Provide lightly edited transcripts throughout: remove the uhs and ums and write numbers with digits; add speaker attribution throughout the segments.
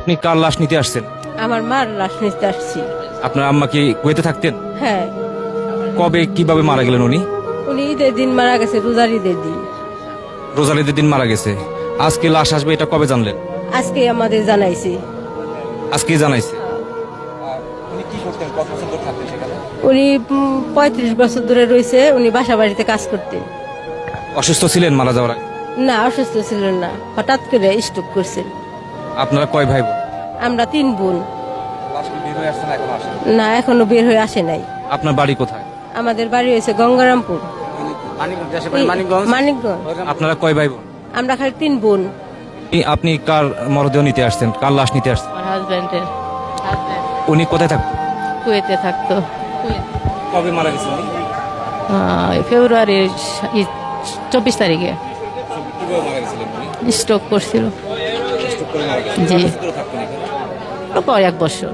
Speaker 1: আপনি কার লাশ নিতে আসছেন?
Speaker 2: আমার মার লাশ নিতে আসছি।
Speaker 1: আপনার আম্মা কি কুয়েতে থাকতেন?
Speaker 2: হ্যাঁ,
Speaker 1: কবে কিভাবে মারা গেলেন উনি?
Speaker 2: উনি ঈদের দিন মারা গেছে, রোজার ঈদের দিন।
Speaker 1: রোজার ঈদের দিন মারা গেছে। আজকে লাশ আসবে এটা কবে জানলেন?
Speaker 2: আজকে আমাদের জানাইছি।
Speaker 1: আজকেই জানাইছে।
Speaker 2: উনি 35 বছর ধরে রয়েছে, উনি বাসা বাড়িতে কাজ করতেন।
Speaker 1: অসুস্থ ছিলেন মারা যাওয়ার আগে?
Speaker 2: না, অসুস্থ ছিলেন না, হঠাৎ করে স্ট্রোক করছেন।
Speaker 1: আপনারা কয় ভাই বোন?
Speaker 2: আমরা 3 বোন। না, এখনো বের হয়ে আসে নাই।
Speaker 1: আপনার বাড়ি কোথায়?
Speaker 2: আমাদের বাড়ি হয়েছে গঙ্গারামপুর, মানিকগঞ্জ।
Speaker 1: আপনারা কয় ভাই বোন?
Speaker 2: আমরা খালি 3 বোন।
Speaker 1: আপনি কার মরদেহ নিতে আসছেন, কার লাশ নিতে আসছেন?
Speaker 3: আমার হাজব্যান্ডের
Speaker 1: উনি কোথায় থাকতেন?
Speaker 3: কুয়েতে থাকতো।
Speaker 1: কবে মারা গেছেন?
Speaker 3: ফেব্রুয়ারির 24 তারিখে স্ট্রোক করছিল। জি, পর 1 বছর।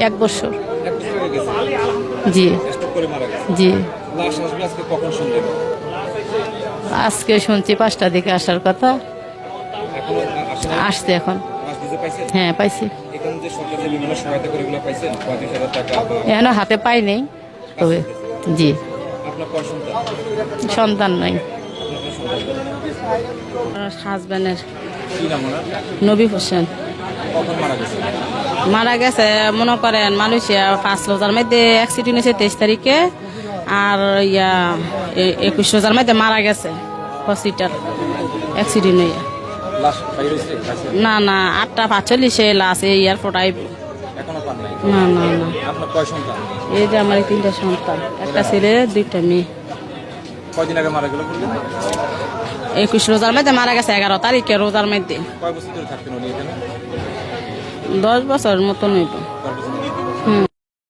Speaker 3: 1 বছর। জি জি। আজকে শুনছি 5টার দিকে আসার কথা। আসছে এখন। হ্যাঁ, পাইছি। এখনো হাতে পাই নেই, তবে জি। সন্তান নাই। হাজব্যান্ডের নবী হোসেন মারা গেছে, মনে করেন মালয়েশিয়া 5 রোজার মধ্যে অ্যাক্সিডেন্ট হয়েছে 23 তারিখে, আর 21 রোজার মধ্যে মারা গেছে হসপিটাল অ্যাক্সিডেন্ট হইয়া। না না, 8:45 লাশ এয়ারপোর্ট আইব। না না না। এই যে আমার 3টা সন্তান, একটা ছেলে 2টা মেয়ে। 21 রোজার মধ্যে মারা গেছে, 11 তারিখে রোজার মধ্যে। 10 বছর মতন হইব।